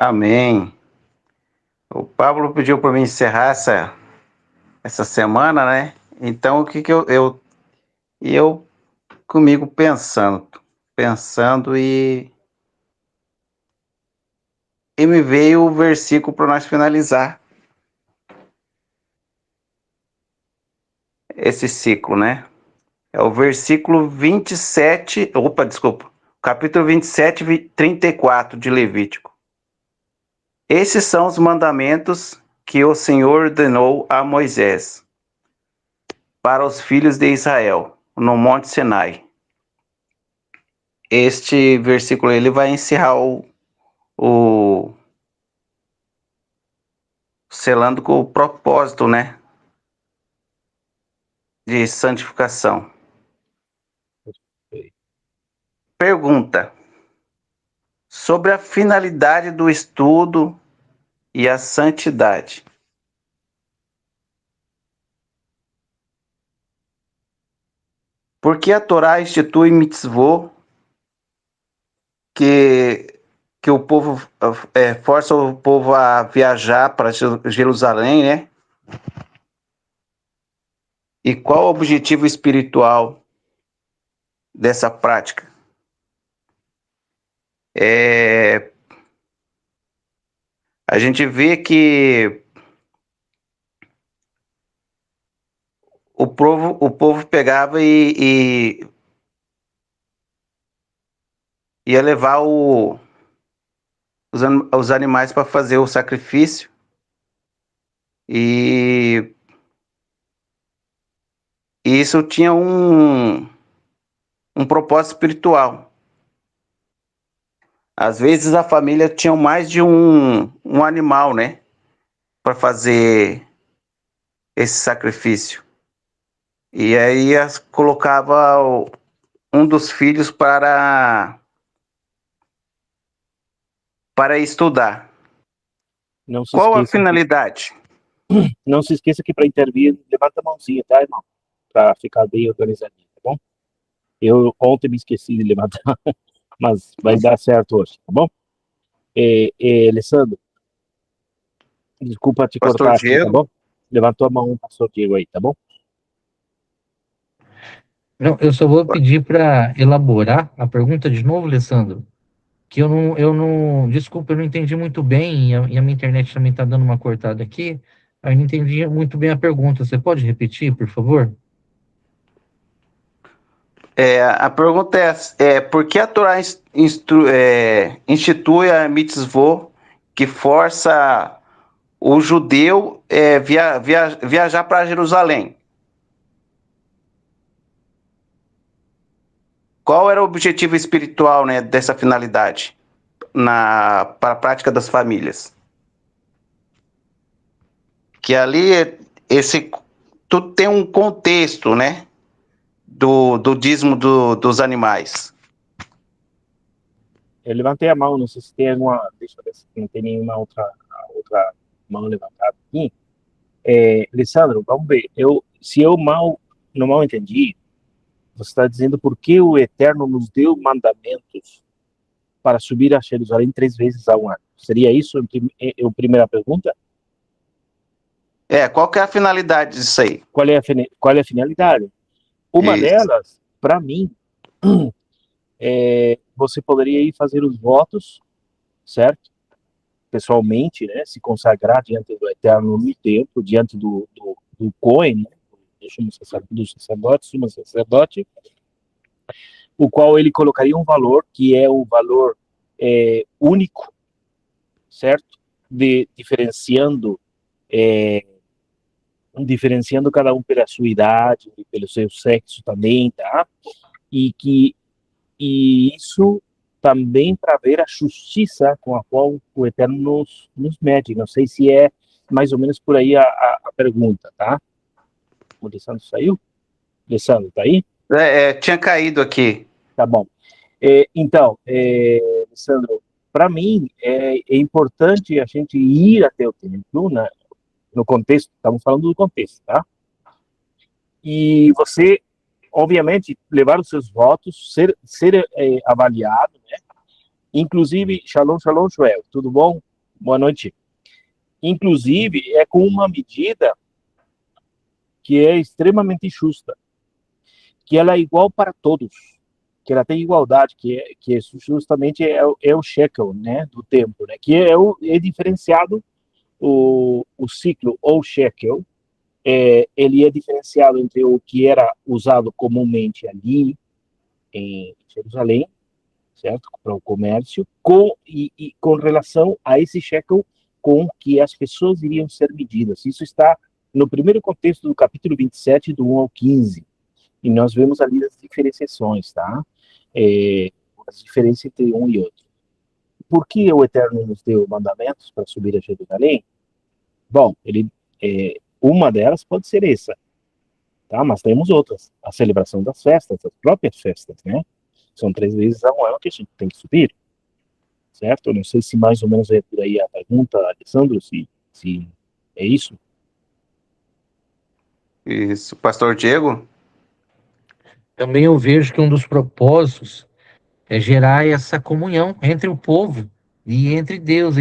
Amém. O Pablo pediu para mim encerrar essa semana, né? Então, o que que eu comigo pensando e me veio o versículo para nós finalizar esse ciclo, né? É o versículo 27, desculpa, capítulo 27, 34 de Levítico. Esses são os mandamentos que o Senhor ordenou a Moisés para os filhos de Israel, no Monte Sinai. Este versículo ele vai encerrar o selando com o propósito, né, de santificação. Pergunta sobre a finalidade do estudo e a santidade. Por que a Torá institui mitzvot que o povo força o povo a viajar para Jerusalém, né? E qual o objetivo espiritual dessa prática? A gente vê que o povo pegava e ia levar os animais para fazer o sacrifício e isso tinha um propósito espiritual. Às vezes a família tinha mais de um animal, né, para fazer esse sacrifício. E aí colocava um dos filhos para estudar. Não se Qual a esqueça finalidade? não se esqueça que para intervir, levanta a mãozinha, tá, irmão? Para ficar bem organizadinho, tá bom? Eu ontem me esqueci de levantar, mas vai dar certo hoje, tá bom? Alessandro, desculpa te Pastor cortar aqui, tá Diego? bom? Levantou a mão o pastor Diego aí, tá bom? Não, eu só vou pedir para elaborar a pergunta de novo, Alessandro, que desculpa, eu não entendi muito bem, e a minha internet também está dando uma cortada aqui, eu não entendi muito bem a pergunta. Você pode repetir, por favor? A pergunta é por que a Torá institui a mitzvot que força o judeu viajar para Jerusalém? Qual era o objetivo espiritual, né, dessa finalidade para a prática das famílias? Que ali tudo tem um contexto, né, do dízimo dos animais. Eu levantei a mão, não sei se tem alguma, deixa eu ver se não tem nenhuma outra mão levantada aqui. Alessandro, vamos ver, se eu não mal entendi, você está dizendo por que o Eterno nos deu mandamentos para subir a Jerusalém 3 vezes ao ano? Seria isso a primeira pergunta? Qual que é a finalidade disso aí? Qual é a finalidade? Uma delas, para mim, você poderia ir fazer os votos, certo? Pessoalmente, né? Se consagrar diante do Eterno no templo, diante do Cohen, né? Do sacerdote, sumo sacerdote, o qual ele colocaria um valor que é o valor único, certo? Diferenciando cada um pela sua idade, pelo seu sexo também, tá? E isso também para ver a justiça com a qual o Eterno nos mede. Não sei se é mais ou menos por aí a pergunta, tá? O Alessandro saiu? Alessandro, tá aí? Tinha caído aqui. Tá bom. Então, Alessandro, para mim é importante a gente ir até o templo, né? No contexto, estamos falando do contexto, tá? E você, obviamente, levar os seus votos, ser avaliado, né? Inclusive, Shalom, Shalom, Joel, tudo bom? Boa noite. Inclusive, é com uma medida que é extremamente justa, que ela é igual para todos, que ela tem igualdade, que é justamente é o shekel, né, do tempo, né, que é diferenciado o ciclo ou shekel, ele é diferenciado entre o que era usado comumente ali em Jerusalém, certo, para o comércio, com relação a esse shekel com que as pessoas iriam ser medidas. Isso está no primeiro contexto do capítulo 27, do 1 ao 15. E nós vemos ali as diferenciações, tá? As diferenças entre um e outro. Por que o Eterno nos deu mandamentos para subir a Jerusalém? Bom, uma delas pode ser essa, tá? Mas temos outras. A celebração das festas, as próprias festas, né? São 3 vezes ao ano que a gente tem que subir, certo? Eu não sei se mais ou menos é por aí a pergunta, Alessandro, se é isso. Isso, Pastor Diego? Também eu vejo que um dos propósitos é gerar essa comunhão entre o povo e entre Deus,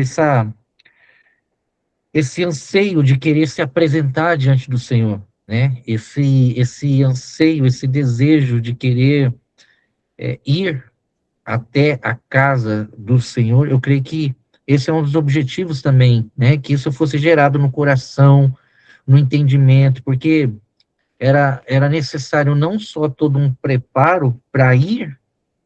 esse anseio de querer se apresentar diante do Senhor, né? Esse anseio, esse desejo de querer ir até a casa do Senhor, eu creio que esse é um dos objetivos também, né? Que isso fosse gerado no coração, no entendimento, porque era necessário não só todo um preparo para ir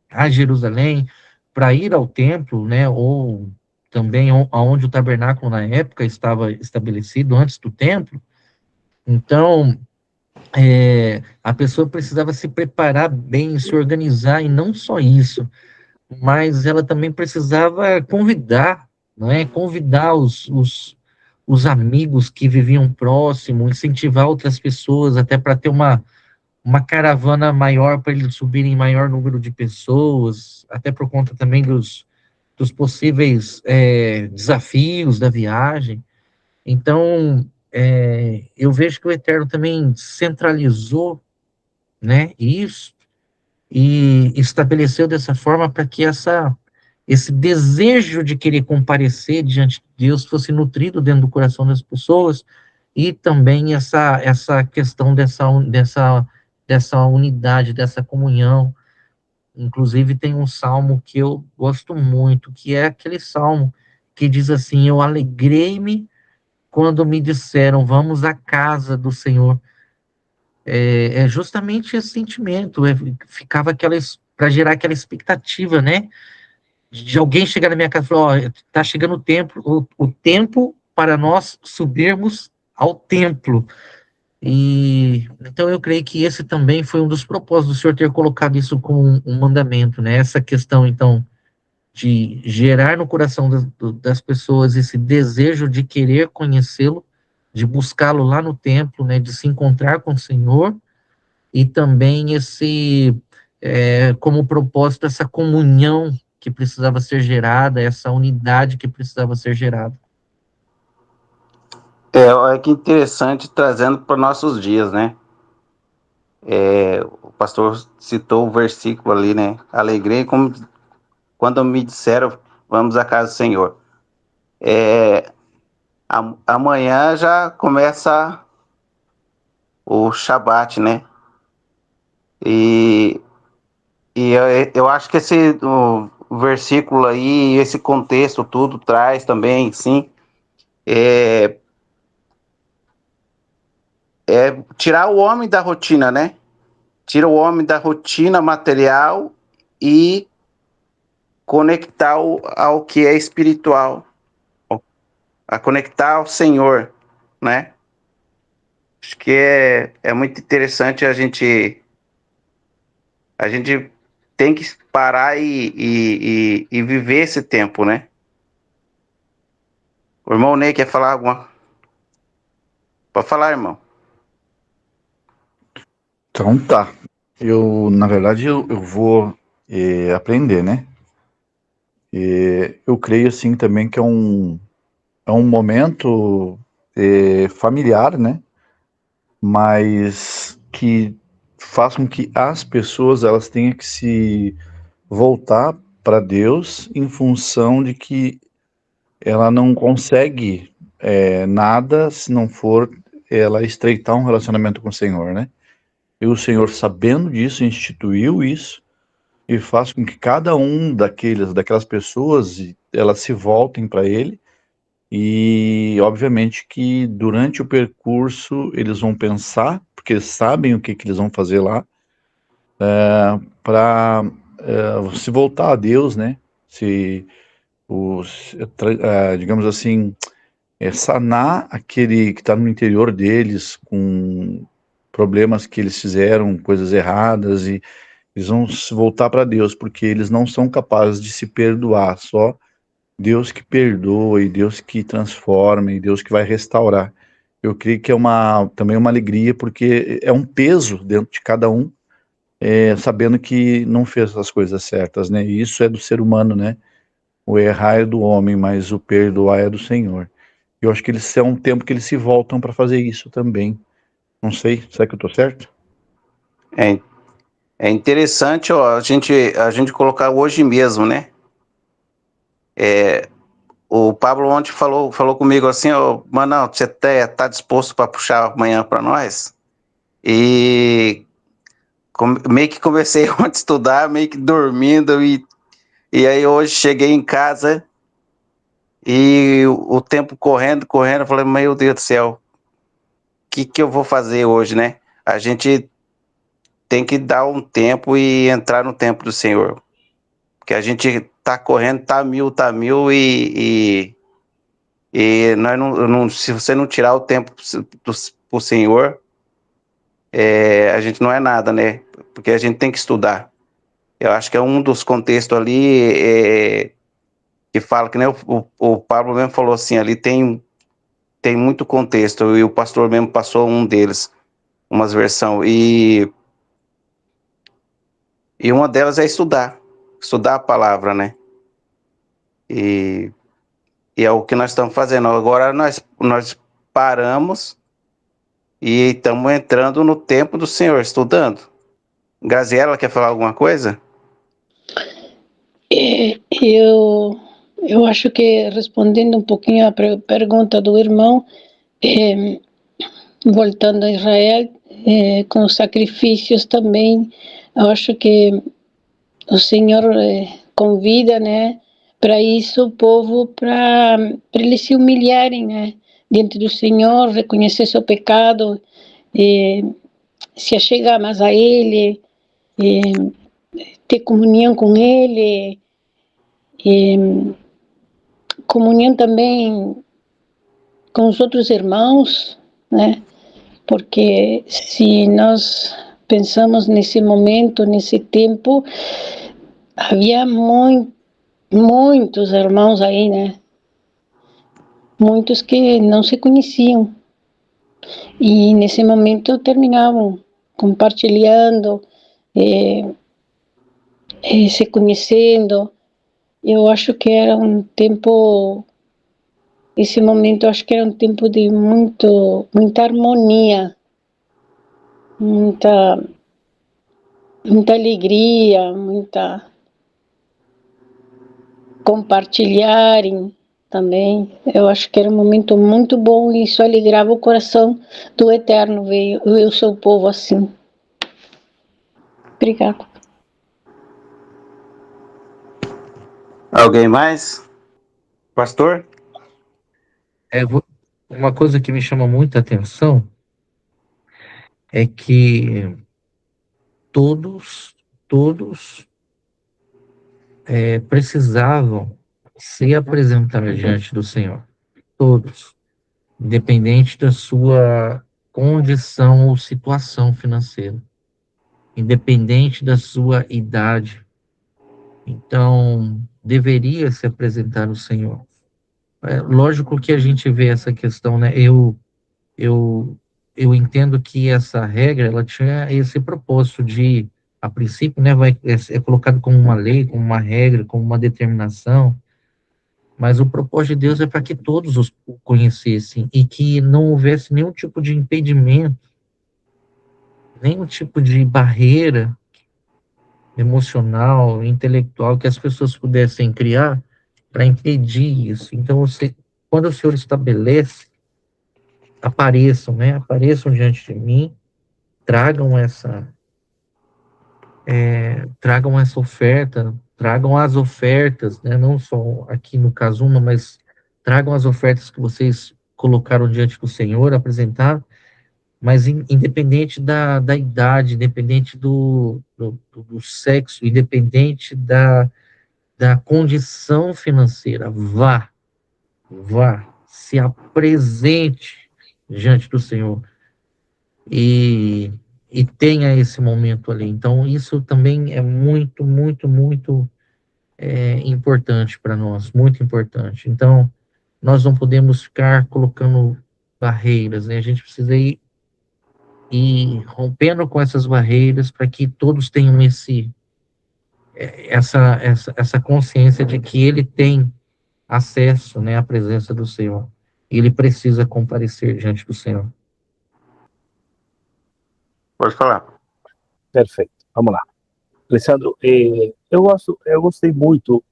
a Jerusalém, para ir ao templo, né? Ou também aonde o tabernáculo na época estava estabelecido antes do templo. Então, a pessoa precisava se preparar bem, se organizar, e não só isso, mas ela também precisava convidar, não é? Convidar os amigos que viviam próximo, incentivar outras pessoas, até para ter uma caravana maior, para eles subirem em maior número de pessoas, até por conta também dos possíveis desafios da viagem. Então, eu vejo que o Eterno também centralizou, né, isso, e estabeleceu dessa forma para que esse desejo de querer comparecer diante de Deus fosse nutrido dentro do coração das pessoas, e também essa questão dessa unidade, dessa comunhão. Inclusive tem um salmo que eu gosto muito, que é aquele salmo que diz assim: eu alegrei-me quando me disseram, vamos à casa do Senhor. É justamente esse sentimento, ficava para gerar aquela expectativa, né? De alguém chegar na minha casa e falar, ó, tá chegando o tempo para nós subirmos ao templo. E então eu creio que esse também foi um dos propósitos do Senhor ter colocado isso como um mandamento, né? Essa questão, então, de gerar no coração das pessoas esse desejo de querer conhecê-lo, de buscá-lo lá no templo, né? De se encontrar com o Senhor, e também como propósito, essa comunhão que precisava ser gerada, essa unidade que precisava ser gerada. Olha que interessante, trazendo para nossos dias, né? O pastor citou o versículo ali, né? Alegrei como quando me disseram, vamos à casa do Senhor. Amanhã já começa o Shabat, né? E, eu acho que o versículo aí, esse contexto tudo traz também, sim, tirar o homem da rotina, né? Tira o homem da rotina material e conectar ao que é espiritual, a conectar ao Senhor, né? Acho que é muito interessante a gente tem que parar e viver esse tempo, né? O irmão Ney quer falar alguma? Pode falar, irmão. Então tá. Na verdade, eu vou aprender, né? Eu creio, assim, também que é um momento familiar, né? Mas que faz com que as pessoas, elas tenham que se voltar para Deus em função de que ela não consegue nada se não for ela estreitar um relacionamento com o Senhor, né? E o Senhor, sabendo disso, instituiu isso e faz com que cada um daquelas pessoas, elas se voltem para Ele. E, obviamente, que durante o percurso eles vão pensar, porque eles sabem o que eles vão fazer lá, para se voltar a Deus, né? Se digamos assim, sanar aquele que está no interior deles com problemas que eles fizeram, coisas erradas, e eles vão se voltar para Deus, porque eles não são capazes de se perdoar, só Deus que perdoa, e Deus que transforma, e Deus que vai restaurar. Eu creio que é também uma alegria, porque é um peso dentro de cada um, sabendo que não fez as coisas certas, né? E isso é do ser humano, né? O errar é do homem, mas o perdoar é do Senhor. Eu acho que é um tempo que eles se voltam para fazer isso também. Não sei, será que eu estou certo? É, é interessante, ó, a gente colocar hoje mesmo, né? O Pablo ontem falou comigo assim, ó, mano, você tá disposto para puxar amanhã para nós? E meio que comecei ontem a estudar, meio que dormindo, e aí hoje cheguei em casa e o tempo correndo, eu falei, meu Deus do céu, o que eu vou fazer hoje, né? A gente tem que dar um tempo e entrar no tempo do Senhor. Porque a gente tá correndo, tá mil e nós não, se você não tirar o tempo pro Senhor, a gente não é nada, né? Porque a gente tem que estudar. Eu acho que é um dos contextos ali que fala, que nem o Pablo mesmo falou assim, ali tem muito contexto, e o pastor mesmo passou um deles, umas versões, e uma delas é estudar a palavra, né? E, e é o que nós estamos fazendo. Agora nós paramos e estamos entrando no tempo do Senhor, estudando. Graziela, quer falar alguma coisa? Eu acho que, respondendo um pouquinho à pergunta do irmão, voltando a Israel, com os sacrifícios também, eu acho que o Senhor convida, né, para isso o povo, para eles se humilharem, né, diante do Senhor, reconhecer seu pecado, se achegar mais a Ele, ter comunhão com Ele, comunhão também com os outros irmãos, né? Porque se nós pensamos nesse momento, nesse tempo, havia muitos irmãos aí, né? Muitos que não se conheciam. E nesse momento terminavam compartilhando, se conhecendo. Eu acho que era um tempo, esse momento, eu acho que era um tempo de muita harmonia, muita alegria, muita compartilharem também. Eu acho que era um momento muito bom e isso alegrava o coração do Eterno ver o seu povo assim. Obrigada. Alguém mais? Pastor? Uma coisa que me chama muita atenção é que todos precisavam se apresentar diante do Senhor. Todos, independente da sua condição ou situação financeira, independente da sua idade. Então, deveria se apresentar ao Senhor. Lógico que a gente vê essa questão, né? Eu, eu entendo que essa regra, ela tinha esse propósito de, a princípio, né, é colocado como uma lei, como uma regra, como uma determinação, mas o propósito de Deus é para que todos o conhecessem e que não houvesse nenhum tipo de impedimento, nenhum tipo de barreira emocional, intelectual que as pessoas pudessem criar para impedir isso. Então, quando o Senhor estabelece, apareçam, né? Apareçam diante de mim, tragam essa oferta, tragam as ofertas, né? Não só aqui no Casuma, mas tragam as ofertas que vocês colocaram diante do Senhor, apresentaram, mas independente da idade, independente do sexo, independente da condição financeira, vá, se apresente diante do Senhor e, e tenha esse momento ali. Então, isso também é muito, muito, muito importante para nós, muito importante. Então, nós não podemos ficar colocando barreiras, né? A gente precisa ir rompendo com essas barreiras para que todos tenham essa consciência de que ele tem acesso, né, à presença do Senhor. E ele precisa comparecer diante do Senhor. Pode falar. Perfeito. Vamos lá. Alessandro, eu gostei muito,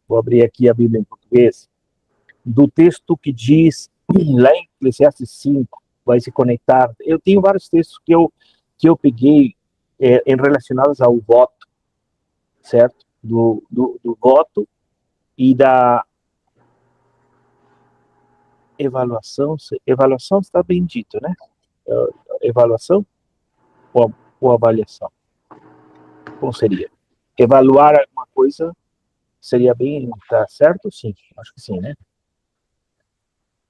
vou abrir aqui a Bíblia em português, do texto que diz, lá em Eclesiastes 5, vai se conectar. Eu tenho vários textos que eu peguei em relacionados ao voto, certo? Do voto e da evaluação. Evaluação está bem dito, né? Evaluação ou avaliação? Como seria? Evaluar uma coisa seria bem, tá certo? Sim, acho que sim, né?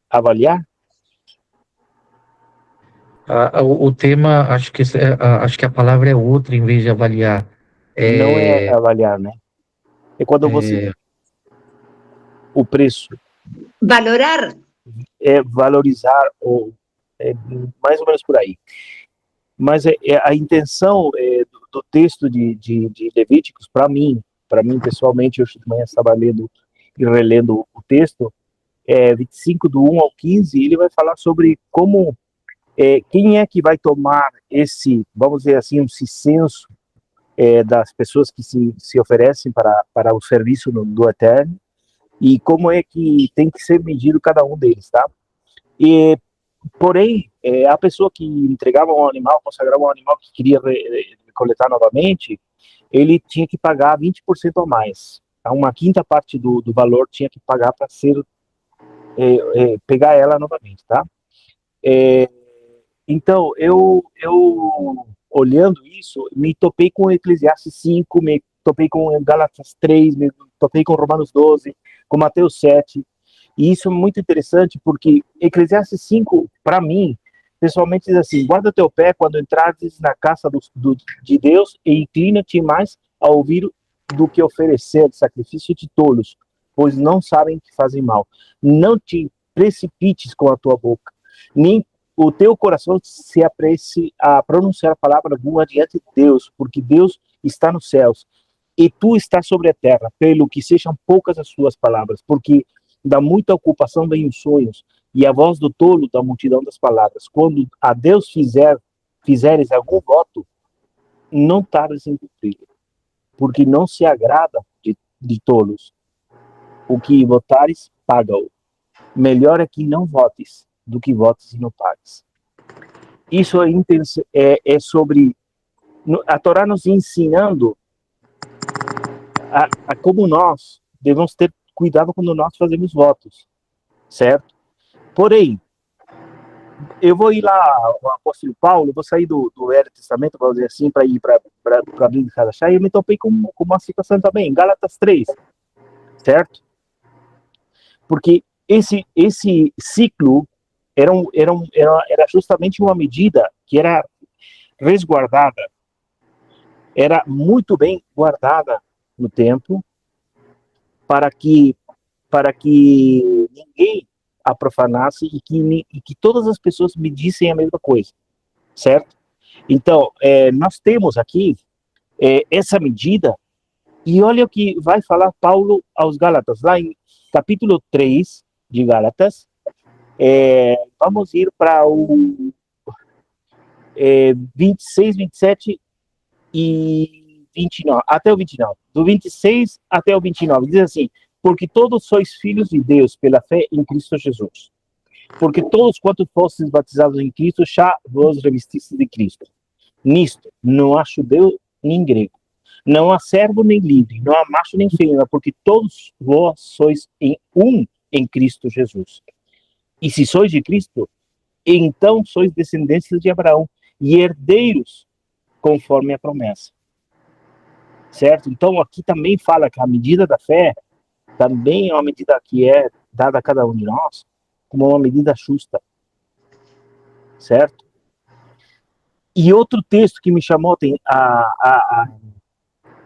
Avaliar? O tema, acho que a palavra é outra em vez de avaliar. Não é avaliar, né? É quando você... O preço. Valorar. É valorizar, ou mais ou menos por aí. Mas a intenção do texto de Levíticos, para mim pessoalmente, hoje de manhã estava lendo e relendo o texto, 25 do 1 ao 15, ele vai falar sobre como, quem é que vai tomar esse, vamos dizer assim, esse censo das pessoas que se oferecem para o serviço do Eterno, e como é que tem que ser medido cada um deles, tá? E porém, a pessoa que entregava um animal, consagrava um animal que queria coletar novamente, ele tinha que pagar 20% a mais. Uma quinta parte do valor tinha que pagar para pegar ela novamente, tá? Então, eu olhando isso, me topei com Eclesiastes 5, me topei com Gálatas 3, me topei com Romanos 12, com Mateus 7, e isso é muito interessante porque Eclesiastes 5, para mim, pessoalmente diz assim: guarda teu pé quando entrares na casa de Deus e inclina-te mais a ouvir do que oferecer sacrifício de tolos, pois não sabem que fazem mal. Não te precipites com a tua boca, nem o teu coração se apresse a pronunciar a palavra boa diante de Deus, porque Deus está nos céus e tu estás sobre a terra, pelo que sejam poucas as suas palavras, porque da muita ocupação vem os sonhos, e a voz do tolo da multidão das palavras. Quando a Deus fizeres algum voto, não tardes em cumprir, porque não se agrada de tolos. O que votares, paga-o. Melhor é que não votes, do que votes e não pagues. Isso é sobre a Torá nos ensinando a como nós devemos ter cuidado quando nós fazemos votos, certo? Porém, eu vou ir lá, o apóstolo Paulo, vou sair do Velho Testamento, vamos dizer assim, para ir para a Bíblia de Hadashah, e eu me topei com uma situação também, Gálatas 3, certo? Porque esse ciclo era justamente uma medida que era resguardada, era muito bem guardada no tempo, para que ninguém a profanasse e que todas as pessoas medissem a mesma coisa, certo? Então, nós temos aqui essa medida, e olha o que vai falar Paulo aos Gálatas, lá em capítulo 3 de Gálatas. Vamos ir para o 26, 27 e 29, até o 29. Do 26 até o 29, diz assim: porque todos sois filhos de Deus pela fé em Cristo Jesus. Porque todos quantos fostes batizados em Cristo, já vos revestistes de Cristo. Nisto, não há judeu nem grego, não há servo nem livre, não há macho nem fêmea, porque todos vós sois em Cristo Jesus. E se sois de Cristo, então sois descendentes de Abraão e herdeiros conforme a promessa. Certo? Então aqui também fala que a medida da fé também é uma medida que é dada a cada um de nós como uma medida justa. Certo? E outro texto que me chamou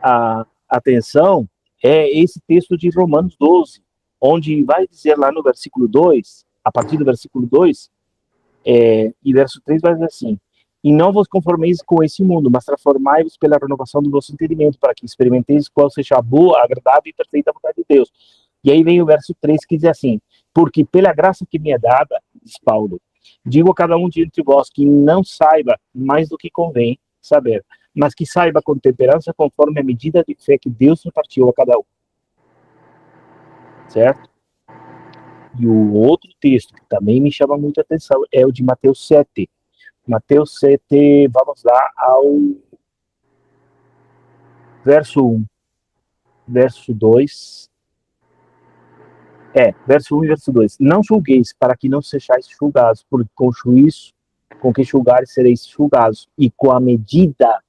a atenção é esse texto de Romanos 12, onde vai dizer lá no versículo 2, a partir do versículo 2, e verso 3 vai dizer assim: e não vos conformeis com esse mundo, mas transformai-vos pela renovação do vosso entendimento, para que experimenteis qual seja a boa, agradável e perfeita vontade de Deus. E aí vem o verso 3 que diz assim: porque pela graça que me é dada, diz Paulo, digo a cada um de entre vós que não saiba mais do que convém saber, mas que saiba com temperança conforme a medida de fé que Deus repartiu a cada um. Certo? E o outro texto que também me chama muita atenção é o de Mateus 7. Mateus 7, vamos lá ao verso 1, verso 2. Verso 1 e verso 2. Não julgueis para que não sejais julgados, porque com juízo, com que julgares sereis julgados, e com a medida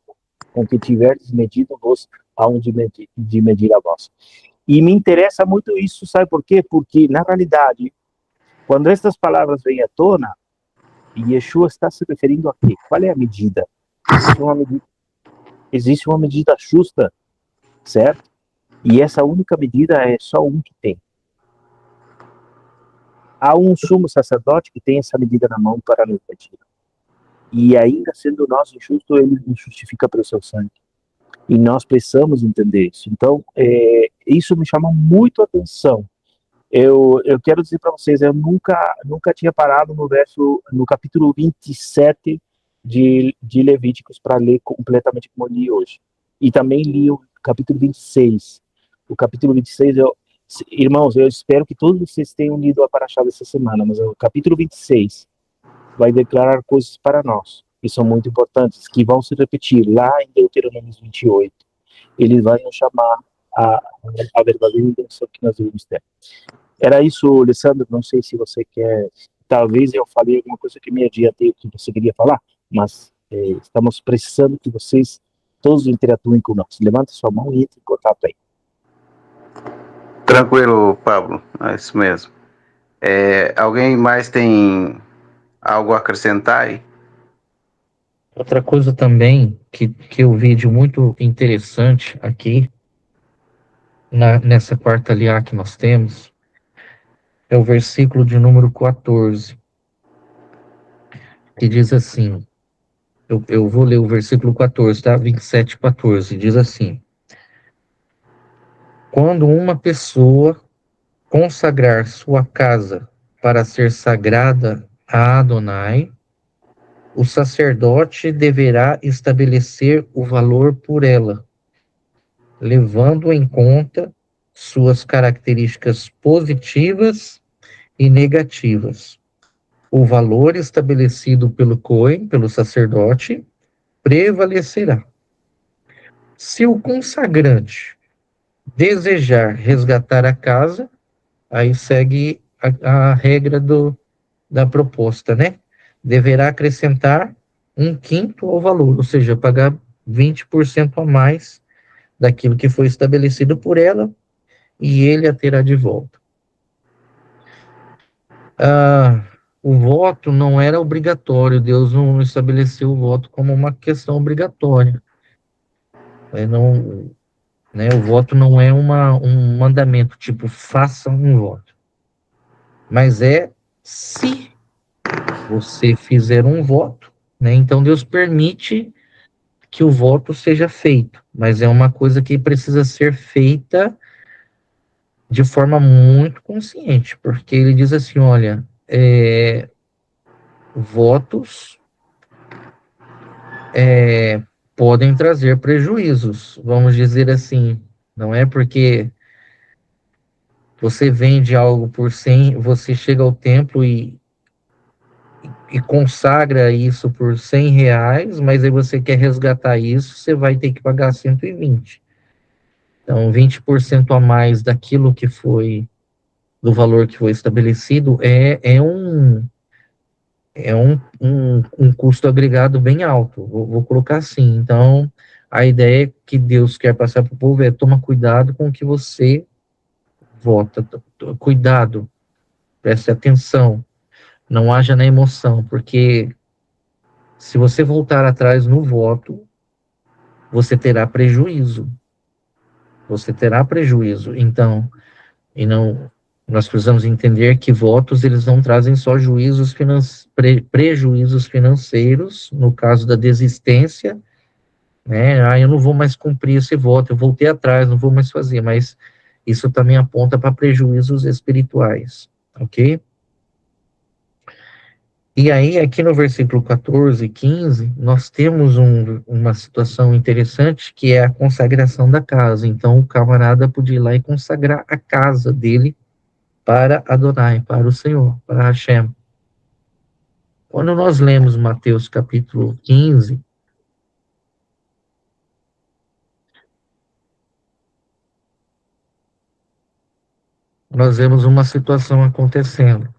com que tiverdes medido, vos hão de medir a vós. E me interessa muito isso, sabe por quê? Porque, na realidade, quando estas palavras vêm à tona, Yeshua está se referindo a quê? Qual é a medida? Existe uma medida justa, certo? E essa única medida é só um que tem. Há um sumo sacerdote que tem essa medida na mão para nos medir. E ainda sendo nós injustos, ele nos justifica pelo seu sangue. E nós precisamos entender isso. Então, isso me chama muito a atenção. Eu quero dizer para vocês, eu nunca tinha parado no capítulo 27 de Levíticos para ler completamente como eu li hoje. E também li o capítulo 26. O capítulo 26, irmãos, eu espero que todos vocês tenham lido a Paraxá dessa semana, mas o capítulo 26 vai declarar coisas para nós, que são muito importantes, que vão se repetir lá em Deuteronômio 28. Ele vai nos chamar a verdadeira intenção que nós devemos ter. Era isso, Alessandro, não sei se você quer, talvez eu falei alguma coisa que me adiantei o que você queria falar, mas estamos precisando que vocês todos interatuem com nós. Levanta sua mão e entre em contato aí. Tranquilo, Pablo, é isso mesmo. Alguém mais tem algo a acrescentar aí? Outra coisa também que eu vi de muito interessante aqui, nessa quarta aliá que nós temos, é o versículo de número 14, que diz assim, eu vou ler o versículo 14, tá? 27, 14, diz assim: quando uma pessoa consagrar sua casa para ser sagrada a Adonai, o sacerdote deverá estabelecer o valor por ela, levando em conta suas características positivas e negativas. O valor estabelecido pelo Cohen, pelo sacerdote, prevalecerá. Se o consagrante desejar resgatar a casa, aí segue a regra da proposta, né? Deverá acrescentar 1/5 ao valor, ou seja, pagar 20% a mais daquilo que foi estabelecido por ela, e ele a terá de volta. O voto não era obrigatório, Deus não estabeleceu o voto como uma questão obrigatória. O voto não é um mandamento, tipo, faça um voto. Mas se você fizer um voto, né, então Deus permite que o voto seja feito, mas é uma coisa que precisa ser feita de forma muito consciente, porque ele diz assim, olha, votos podem trazer prejuízos, vamos dizer assim, não é porque Você vende algo por 100, você chega ao templo e consagra isso por R$ 100, mas aí você quer resgatar isso, você vai ter que pagar 120. Então, 20% a mais daquilo que foi, do valor que foi estabelecido, um custo agregado bem alto, vou colocar assim. Então, a ideia que Deus quer passar para o povo é: toma cuidado com o que você vota, cuidado, preste atenção, não haja na emoção, porque se você voltar atrás no voto, você terá prejuízo. Você terá prejuízo. Então, nós precisamos entender que votos, eles não trazem só prejuízos financeiros, no caso da desistência, né? Eu não vou mais cumprir esse voto, eu voltei atrás, não vou mais fazer, mas isso também aponta para prejuízos espirituais, ok? E aí, aqui no versículo 14 e 15, nós temos uma situação interessante, que é a consagração da casa. Então, o camarada podia ir lá e consagrar a casa dele para Adonai, para o Senhor, para Hashem. Quando nós lemos Mateus capítulo 15, nós vemos uma situação acontecendo.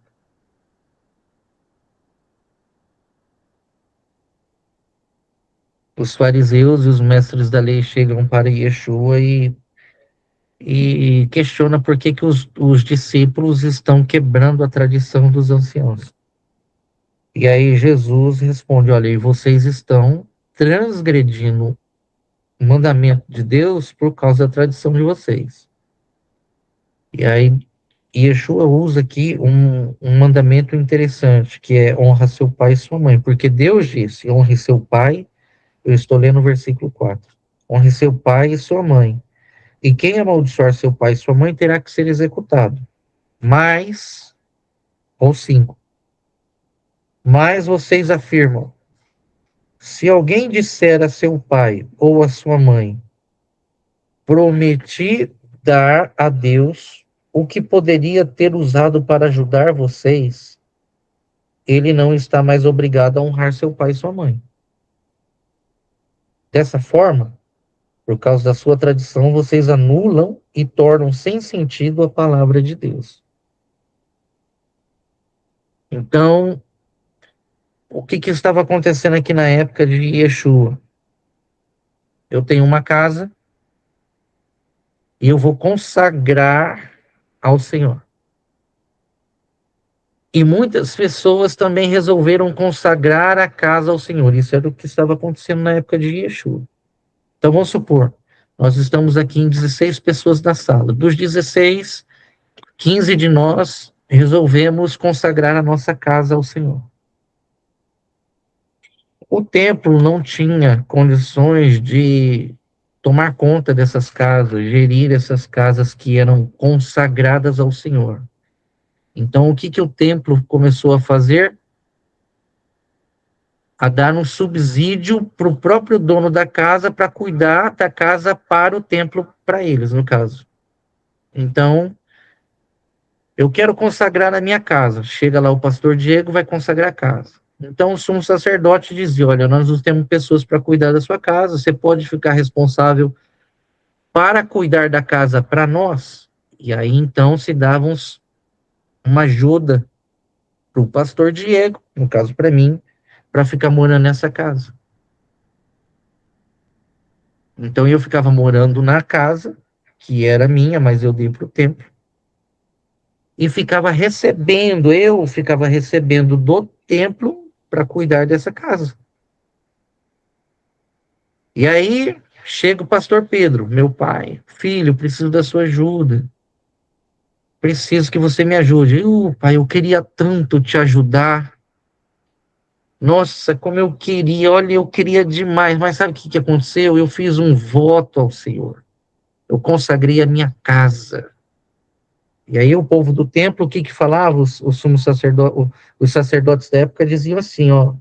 Os fariseus e os mestres da lei chegam para Yeshua e questionam por que os discípulos estão quebrando a tradição dos anciãos. E aí Jesus responde: olha, e vocês estão transgredindo o mandamento de Deus por causa da tradição de vocês. E aí Yeshua usa aqui um mandamento interessante, que é: honra seu pai e sua mãe, porque Deus disse: honre seu pai. Eu estou lendo o versículo 4. Honre seu pai e sua mãe. E quem amaldiçoar seu pai e sua mãe terá que ser executado. Mas, ou 5. Mas vocês afirmam: se alguém disser a seu pai ou a sua mãe, prometi dar a Deus o que poderia ter usado para ajudar vocês, ele não está mais obrigado a honrar seu pai e sua mãe. Dessa forma, por causa da sua tradição, vocês anulam e tornam sem sentido a palavra de Deus. Então, o que estava acontecendo aqui na época de Yeshua? Eu tenho uma casa e eu vou consagrar ao Senhor. E muitas pessoas também resolveram consagrar a casa ao Senhor. Isso era o que estava acontecendo na época de Yeshua. Então, vamos supor, nós estamos aqui em 16 pessoas na sala. Dos 16, 15 de nós resolvemos consagrar a nossa casa ao Senhor. O templo não tinha condições de tomar conta dessas casas, gerir essas casas que eram consagradas ao Senhor. Então, o que o templo começou a fazer? A dar um subsídio para o próprio dono da casa para cuidar da casa para o templo, para eles, no caso. Então, eu quero consagrar a minha casa. Chega lá o pastor Diego, vai consagrar a casa. Então, o sumo sacerdote dizia: olha, nós não temos pessoas para cuidar da sua casa, você pode ficar responsável para cuidar da casa para nós. E aí, então, se dava uma ajuda para o pastor Diego, no caso para mim, para ficar morando nessa casa. Então, eu ficava morando na casa, que era minha, mas eu dei para o templo. E eu ficava recebendo do templo para cuidar dessa casa. E aí, chega o pastor Pedro, meu pai: filho, preciso da sua ajuda. Preciso que você me ajude. Pai, eu queria tanto te ajudar. Nossa, como eu queria, olha, eu queria demais. Mas sabe o que aconteceu? Eu fiz um voto ao Senhor. Eu consagrei a minha casa. E aí o povo do templo, o que falava? Os sacerdotes da época diziam assim: ó,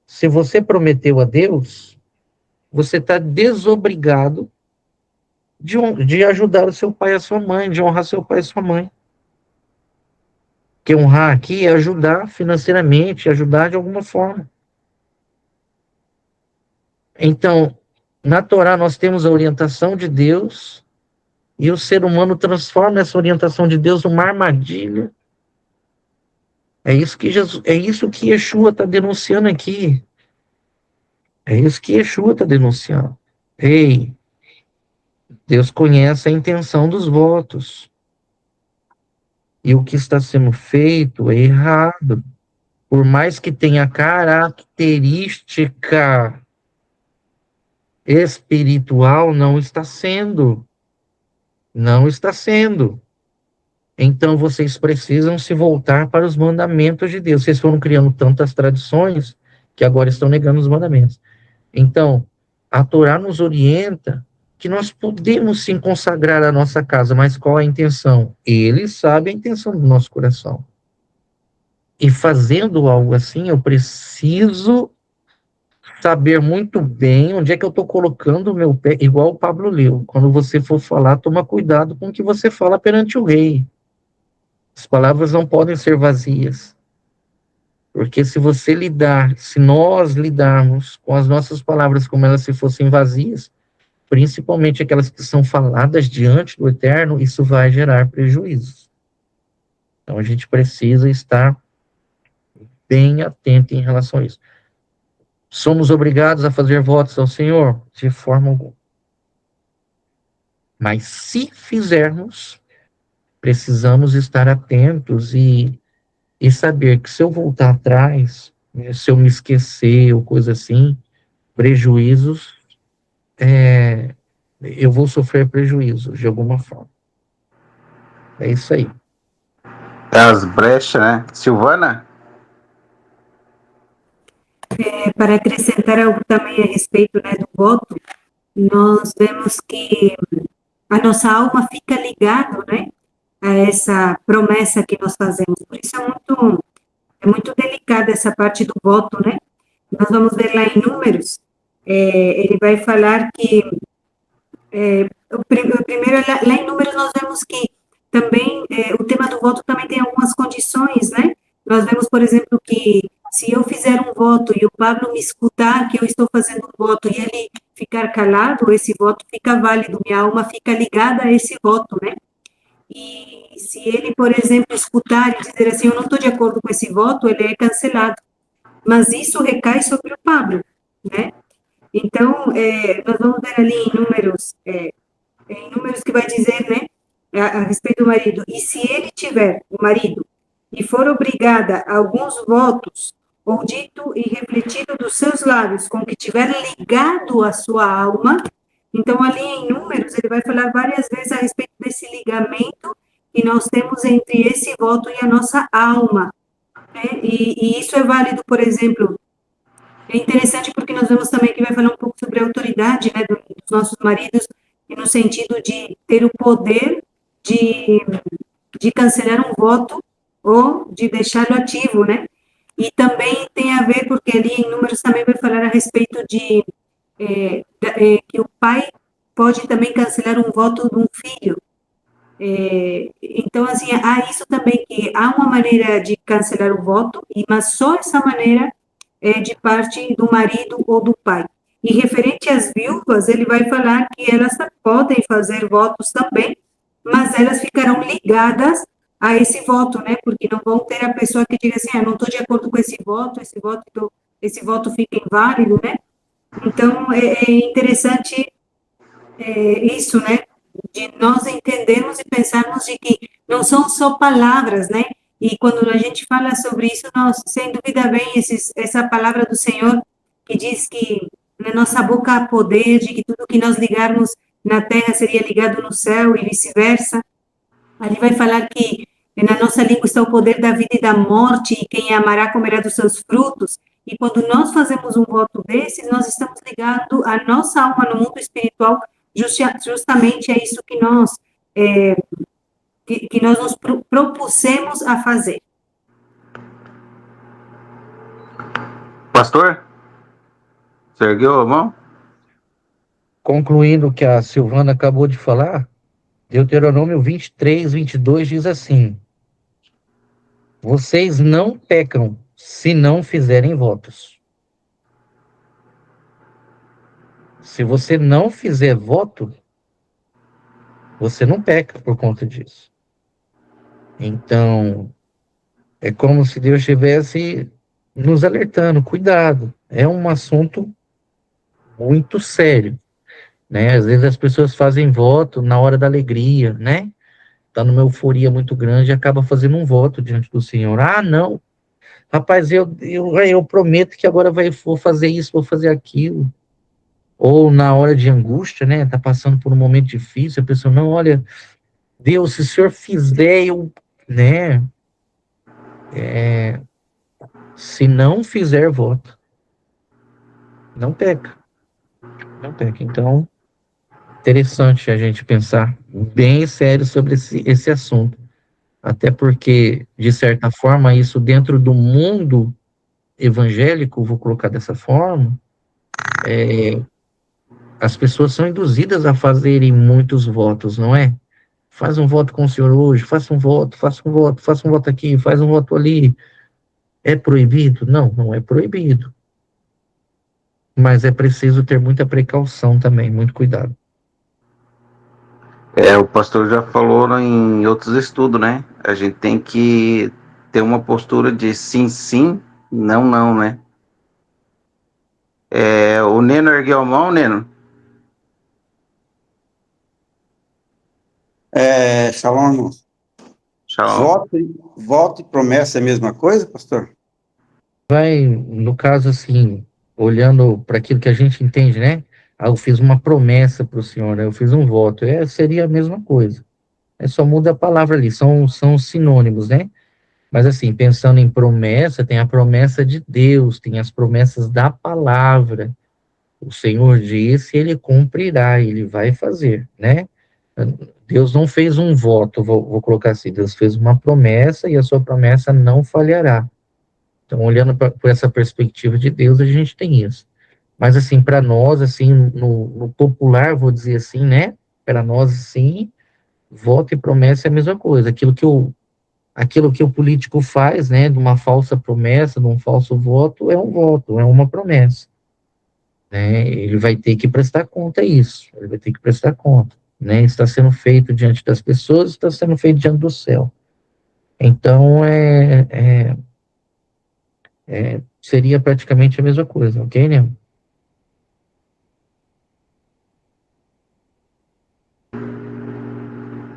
se você prometeu a Deus, você está desobrigado de ajudar o seu pai e a sua mãe, de honrar seu pai e sua mãe. Porque honrar aqui é ajudar financeiramente, ajudar de alguma forma. Então, na Torá nós temos a orientação de Deus e o ser humano transforma essa orientação de Deus numa armadilha. É isso que Yeshua está denunciando aqui. É isso que Yeshua está denunciando. Ei, Deus conhece a intenção dos votos. E o que está sendo feito é errado. Por mais que tenha característica espiritual, não está sendo. Não está sendo. Então vocês precisam se voltar para os mandamentos de Deus. Vocês foram criando tantas tradições que agora estão negando os mandamentos. Então, a Torá nos orienta que nós podemos sim consagrar a nossa casa, mas qual é a intenção? Ele sabe a intenção do nosso coração. E fazendo algo assim, eu preciso saber muito bem onde é que eu estou colocando o meu pé, igual o Pablo leu. Quando você for falar, toma cuidado com o que você fala perante o rei. As palavras não podem ser vazias. Porque se nós lidarmos com as nossas palavras como elas se fossem vazias, principalmente aquelas que são faladas diante do Eterno, isso vai gerar prejuízos. Então a gente precisa estar bem atento em relação a isso. Somos obrigados a fazer votos ao Senhor? De forma alguma. Mas se fizermos, precisamos estar atentos e saber que se eu voltar atrás, né, se eu me esquecer ou coisa assim, prejuízos, eu vou sofrer prejuízos de alguma forma. É isso aí. As brechas, né? Silvana? Para acrescentar algo também a respeito, né, do voto, nós vemos que a nossa alma fica ligada, né, a essa promessa que nós fazemos. Por isso é muito delicada essa parte do voto, né? Nós vamos ver lá em Números, ele vai falar que, primeiro, lá em Números nós vemos que também, o tema do voto também tem algumas condições, né? Nós vemos, por exemplo, que se eu fizer um voto e o Pablo me escutar que eu estou fazendo um voto e ele ficar calado, esse voto fica válido, minha alma fica ligada a esse voto, né? E se ele, por exemplo, escutar e dizer assim, eu não estou de acordo com esse voto, ele é cancelado. Mas isso recai sobre o Pablo, né? Então, nós vamos ver ali em Números que vai dizer, né, a respeito do marido, e se ele tiver, o marido, e for obrigada a alguns votos, ou dito e refletido dos seus lábios, com que tiver ligado a sua alma, então ali em Números ele vai falar várias vezes a respeito desse ligamento que nós temos entre esse voto e a nossa alma, né? E isso é válido, por exemplo, é interessante porque nós vemos também que vai falar um pouco sobre a autoridade, né, dos nossos maridos, e no sentido de ter o poder de cancelar um voto ou de deixá-lo ativo, né? E também tem a ver, porque ali em Números também vai falar a respeito de que o pai pode também cancelar um voto de um filho. Então, assim, há isso também, que há uma maneira de cancelar o voto, mas só essa maneira é de parte do marido ou do pai. E referente às viúvas, ele vai falar que elas podem fazer votos também, mas elas ficarão ligadas a esse voto, né? Porque não vão ter a pessoa que diga assim, não estou de acordo com esse voto fica inválido, né? Então, é interessante isso, né? De nós entendermos e pensarmos de que não são só palavras, né? E quando a gente fala sobre isso, nós, sem dúvida, vem essa palavra do Senhor que diz que na nossa boca há poder, de que tudo que nós ligarmos na terra seria ligado no céu e vice-versa. Ali vai falar que na nossa língua está o poder da vida e da morte, e quem amará comerá dos seus frutos. E quando nós fazemos um voto desses, nós estamos ligando a nossa alma no mundo espiritual justamente é isso que nós nos propusemos a fazer. Pastor? Você ergueu a mão? concluindo o que a Silvana acabou de falar, Deuteronômio 23, 22 diz assim: vocês não pecam se não fizerem votos. Se você não fizer voto, você não peca por conta disso. Então, é como se Deus estivesse nos alertando, cuidado, é um assunto muito sério, né? Às vezes as pessoas fazem voto na hora da alegria, né? Tá numa euforia muito grande e acaba fazendo um voto diante do Senhor. Ah, não, rapaz, eu prometo que agora vou fazer isso, vou fazer aquilo. Ou na hora de angústia, né? Tá passando por um momento difícil, a pessoa, não, olha, Deus, se o Senhor fizer, né? Se não fizer voto, não peca. Não peca. Então, interessante a gente pensar bem sério sobre esse assunto. Até porque, de certa forma, isso dentro do mundo evangélico, vou colocar dessa forma, as pessoas são induzidas a fazerem muitos votos, não é? Faz um voto com o Senhor hoje, faça um voto, faça um voto, faça um voto aqui, faz um voto ali. É proibido? Não, não é proibido. Mas é preciso ter muita precaução também, muito cuidado. O pastor já falou em outros estudos, né? A gente tem que ter uma postura de sim, sim, não, não, né? O Neno ergueu a mão, Neno? Shalom, irmão. Shalom. Voto e promessa é a mesma coisa, pastor? Vai, no caso, assim, olhando para aquilo que a gente entende, né? Eu fiz uma promessa para o Senhor, né? Eu fiz um voto. Seria a mesma coisa. Só muda a palavra ali, são sinônimos, né? Mas assim, pensando em promessa, tem a promessa de Deus, tem as promessas da palavra. O Senhor disse, ele cumprirá, ele vai fazer, né? Deus não fez um voto, vou colocar assim, Deus fez uma promessa e a sua promessa não falhará. Então, olhando por essa perspectiva de Deus, a gente tem isso. Mas assim, para nós, assim, no popular, vou dizer assim, né? Para nós, assim, voto e promessa é a mesma coisa. Aquilo que o político faz, né, de uma falsa promessa, de um falso voto, é um voto, é uma promessa, né? Ele vai ter que prestar conta disso, ele vai ter que prestar conta, né? Está sendo feito diante das pessoas, está sendo feito diante do céu. Então, seria praticamente a mesma coisa, ok, né?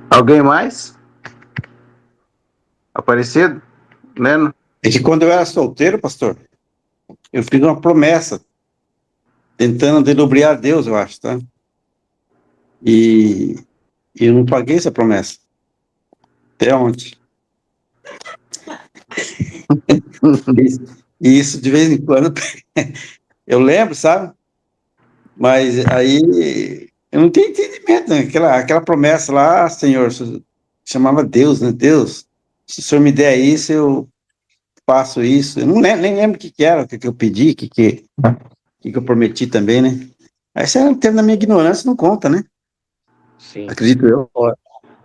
Alguém mais? Aparecido? Neno? É que quando eu era solteiro, pastor, eu fiz uma promessa, tentando delubriar Deus, eu acho, tá? E eu não paguei essa promessa. Até ontem. E isso, de vez em quando, eu lembro, sabe? Mas aí, eu não tenho entendimento, né? Aquela promessa lá, Senhor, chamava Deus, né? Deus, se o Senhor me der isso, eu faço isso. Eu não lembro, nem lembro o que era, o que eu pedi, o que eu prometi também, né? Aí você não teve na minha ignorância, não conta, né? Sim. Acredito eu.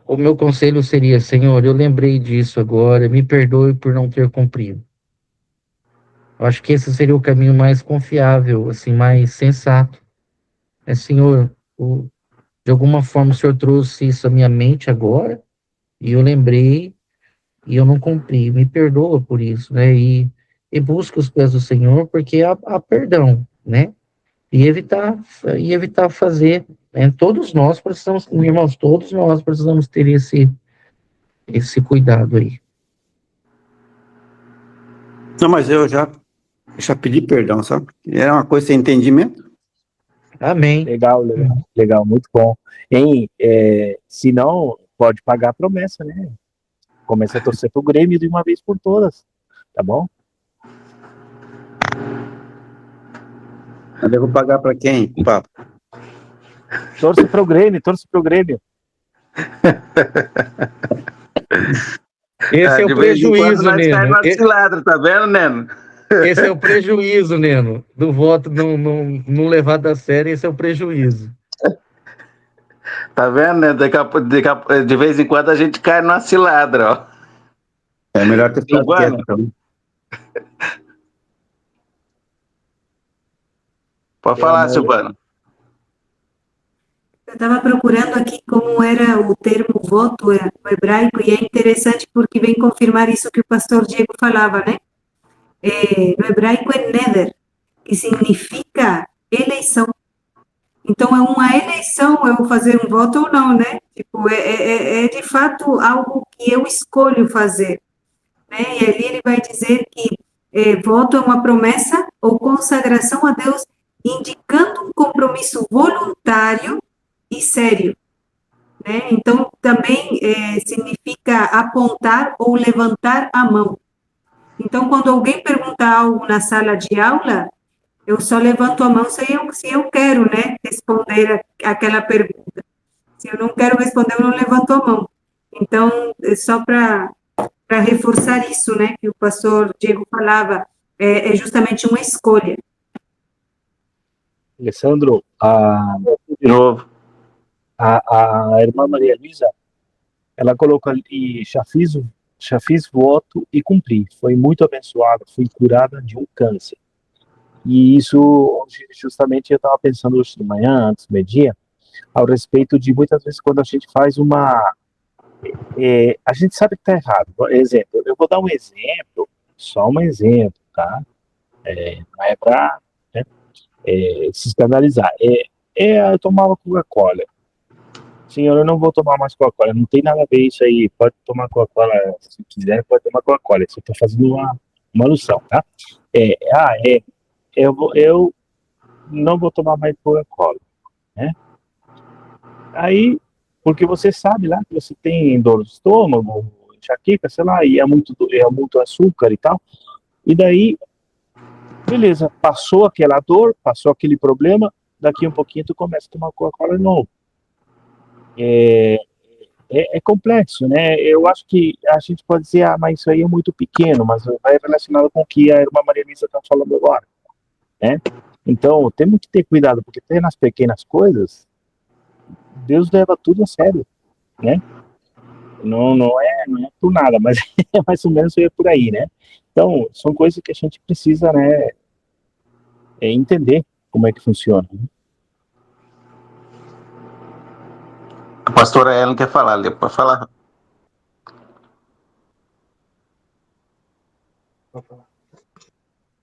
O meu conselho seria, Senhor, eu lembrei disso agora, me perdoe por não ter cumprido. Eu acho que esse seria o caminho mais confiável, assim, mais sensato. Senhor, de alguma forma o Senhor trouxe isso à minha mente agora, e eu lembrei, e eu não cumpri. Me perdoa por isso, né? E busca os pés do Senhor, porque há perdão, né? E evitar fazer, né? Todos nós precisamos, irmãos, todos nós precisamos ter esse cuidado aí. Não, mas eu já pedi perdão, sabe? Era uma coisa sem entendimento. Amém. Legal, muito bom. Se não, pode pagar a promessa, né? Começa a torcer pro Grêmio de uma vez por todas, tá bom? Mas eu vou pagar para quem, papo? Torce pro Grêmio. Esse é o prejuízo, Neno. Vacilado, tá vendo, Neno? Esse é o prejuízo, Neno, do voto não levado a sério, esse é o prejuízo. Tá vendo, né? De vez em quando a gente cai numa cilada, ó. É melhor ter ficado Silvano? quieto, então. Pode É falar, uma Silvano. Eu estava procurando aqui como era o termo voto no hebraico, e é interessante porque vem confirmar isso que o pastor Diego falava, né? No hebraico é neder, que significa eleição. Então, é uma eleição eu fazer um voto ou não, né? Tipo, é de fato algo que eu escolho fazer, né? E ali ele vai dizer que voto é uma promessa ou consagração a Deus, indicando um compromisso voluntário e sério, né? Então, também significa apontar ou levantar a mão. Então, quando alguém pergunta algo na sala de aula, eu só levanto a mão se eu quero, né, responder aquela pergunta. Se eu não quero responder, eu não levanto a mão. Então, é só para reforçar isso, né, que o pastor Diego falava, é justamente uma escolha. Alessandro, De novo. a irmã Maria Luísa, ela colocou ali, já fiz voto e cumpri. Foi muito abençoada, fui curada de um câncer. E isso, justamente, eu estava pensando hoje de manhã, antes do meio-dia, ao respeito de muitas vezes quando a gente faz a gente sabe que está errado. Por exemplo, eu vou dar um exemplo, só um exemplo, tá? Não é para se escandalizar. Eu tomava Coca-Cola. Senhor, eu não vou tomar mais Coca-Cola. Não tem nada a ver isso aí. Pode tomar Coca-Cola se quiser, pode tomar Coca-Cola. Isso eu estou fazendo uma alusão, tá? Eu não vou tomar mais Coca-Cola, né? Aí, porque você sabe lá que você tem dor no estômago, enxaqueca, sei lá, e é muito açúcar e tal. E daí, beleza, passou aquela dor, passou aquele problema, daqui um pouquinho tu começa a tomar Coca-Cola de novo. É complexo, né? Eu acho que a gente pode dizer, mas isso aí é muito pequeno, mas vai relacionado com o que a irmã Maria Elisa está falando agora, né? Então, temos que ter cuidado, porque até nas pequenas coisas, Deus leva tudo a sério, né? Não é por nada, mas é mais ou menos por aí, né? Então, são coisas que a gente precisa, né, entender como é que funciona. Né? A pastora Ellen quer falar ali, pode falar.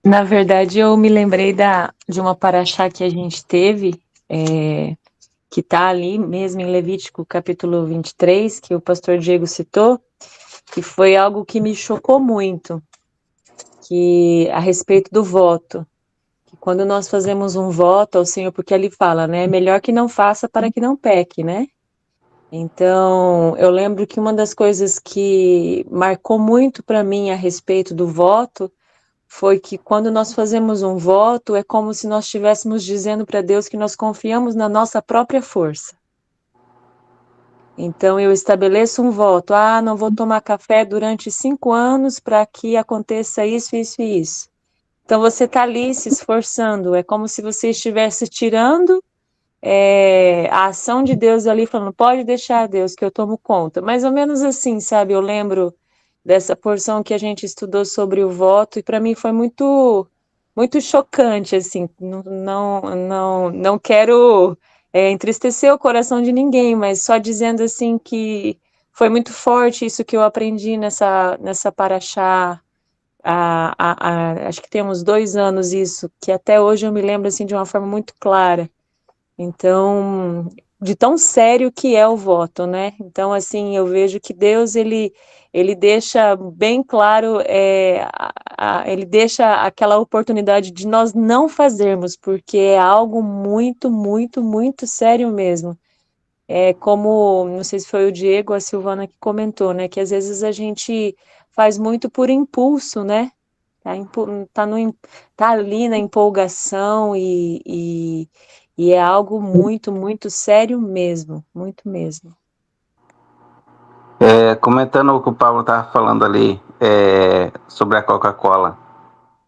Na verdade, eu me lembrei de uma paraxá que a gente teve, que está ali mesmo em Levítico capítulo 23, que o pastor Diego citou, que foi algo que me chocou muito, que a respeito do voto. Que quando nós fazemos um voto ao Senhor, porque ali fala, né, é melhor que não faça para que não peque, né? Então, eu lembro que uma das coisas que marcou muito para mim a respeito do voto foi que quando nós fazemos um voto, é como se nós estivéssemos dizendo para Deus que nós confiamos na nossa própria força. Então, eu estabeleço um voto, não vou tomar café durante 5 anos para que aconteça isso, isso e isso. Então, você está ali se esforçando, é como se você estivesse tirando a ação de Deus ali, falando, pode deixar, Deus, que eu tomo conta. Mais ou menos assim, sabe? Eu lembro dessa porção que a gente estudou sobre o voto, e para mim foi muito, muito chocante, assim, não quero entristecer o coração de ninguém, mas só dizendo, assim, que foi muito forte isso que eu aprendi nessa paraxá, acho que tem uns 2 anos isso, que até hoje eu me lembro, assim, de uma forma muito clara. Então, de tão sério que é o voto, né? Então, assim, eu vejo que Deus, ele deixa bem claro, ele deixa aquela oportunidade de nós não fazermos, porque é algo muito, muito, muito sério mesmo. É como, não sei se foi o Diego ou a Silvana que comentou, né? Que às vezes a gente faz muito por impulso, né? Tá ali na empolgação e é algo muito, muito sério mesmo, muito mesmo. Comentando o que o Paulo estava falando ali sobre a Coca-Cola.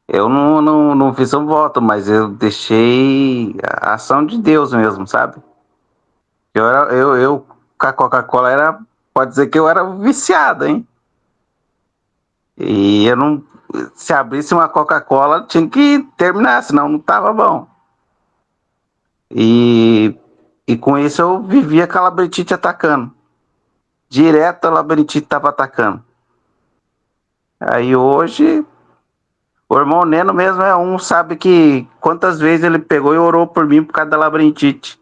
Eu não fiz um voto, mas eu deixei a ação de Deus mesmo, sabe? Eu com a Coca-Cola pode dizer que eu era viciado, hein? E eu não, se abrisse uma Coca-Cola, tinha que terminar, senão não tava bom. E com isso eu vivia com a labirintite atacando. Direto a labirintite tava atacando. Aí hoje, o irmão Neno mesmo é um, sabe que quantas vezes ele pegou e orou por mim por causa da labirintite.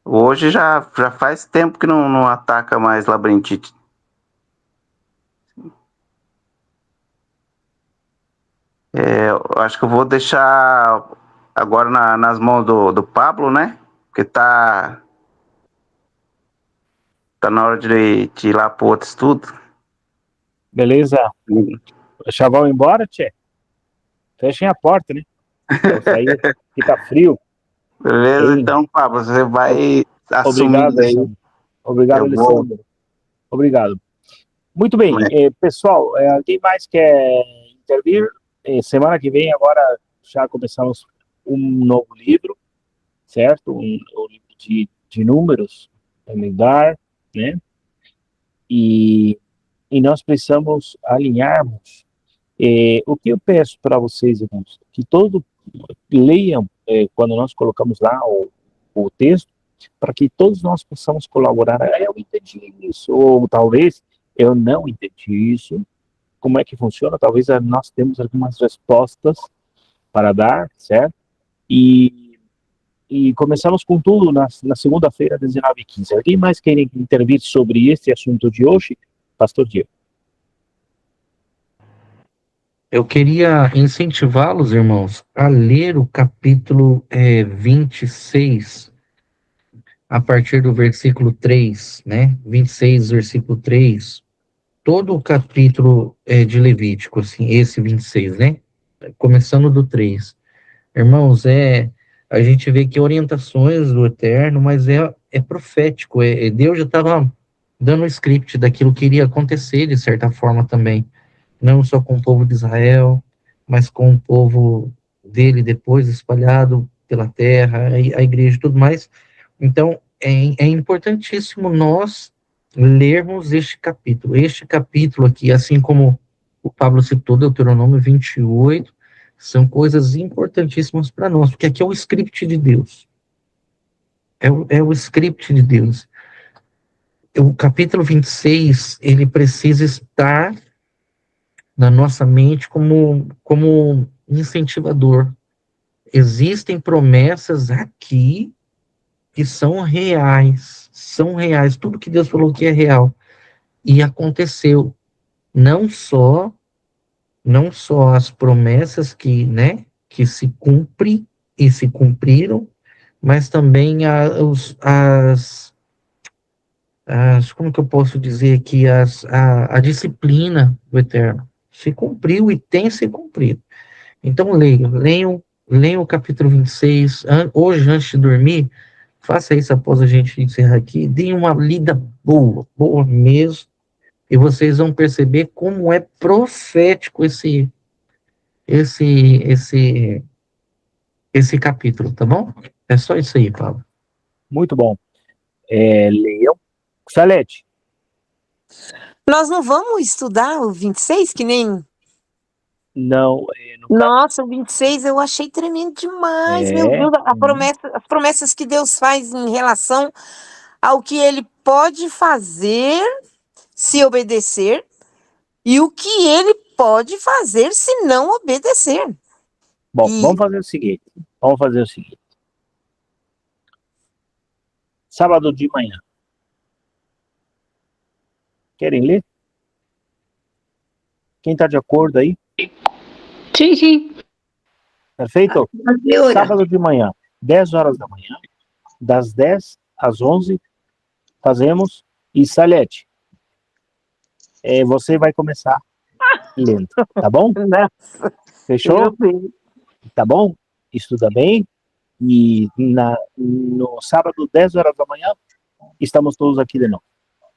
Hoje já faz tempo que não ataca mais labirintite. Eu acho que eu vou deixar agora nas mãos do Pablo, né? Porque tá na hora de ir lá pro outro estudo. Beleza? Já vão embora, tchê? Fechem a porta, né? Eu saí, que tá frio. Beleza? Ei. Então, Pablo, você vai Obrigado, assumindo aí. Alessandro. Obrigado, Eu vou. Alessandro. Obrigado. Muito bem, pessoal, alguém mais quer intervir? Semana que vem, agora já começamos um novo livro, certo? Um livro de números, familiar, né? E nós precisamos alinharmos. O que eu peço para vocês, irmãos, que todos leiam, quando nós colocamos lá o texto, para que todos nós possamos colaborar. Eu entendi isso, ou talvez eu não entendi isso. Como é que funciona? Talvez nós temos algumas respostas para dar, certo? E começamos com tudo na segunda-feira, 19h15. Alguém mais quer intervir sobre este assunto de hoje? Pastor Diego. Eu queria incentivá-los, irmãos, a ler o capítulo 26, a partir do versículo 3, né? 26, versículo 3. Todo o capítulo de Levítico, assim, esse 26, né? Começando do 3. Irmãos, a gente vê que orientações do Eterno, mas é profético. Deus já estava dando o script daquilo que iria acontecer, de certa forma também. Não só com o povo de Israel, mas com o povo dele depois espalhado pela terra, a igreja e tudo mais. Então, é importantíssimo nós lermos este capítulo. Este capítulo aqui, assim como o Pablo citou, Deuteronômio 28, são coisas importantíssimas para nós, porque aqui é o script de Deus. É o script de Deus. O capítulo 26, ele precisa estar na nossa mente como incentivador. Existem promessas aqui que são reais, tudo que Deus falou que é real, e aconteceu. Não só as promessas que se cumprem e se cumpriram, mas também como que eu posso dizer aqui, a disciplina do Eterno se cumpriu e tem se cumprido. Então leiam o capítulo 26, hoje antes de dormir, faça isso após a gente encerrar aqui, deem uma lida boa mesmo, e vocês vão perceber como é profético esse capítulo, tá bom? É só isso aí, Pablo. Muito bom. Leiam. Salete. Nós não vamos estudar o 26, que nem... Não. Nossa, o 26 eu achei tremendo demais, meu Deus, as promessas que Deus faz em relação ao que ele pode fazer se obedecer e o que ele pode fazer se não obedecer. Bom, vamos fazer o seguinte. Sábado de manhã. Querem ler? Quem está de acordo aí? Sim. Perfeito? Sábado de manhã, 10 horas da manhã, das 10 às 11, fazemos. E Salete, você vai começar lendo, tá bom? Fechou? Tá bom? Estuda bem. E no sábado, 10 horas da manhã, estamos todos aqui de novo.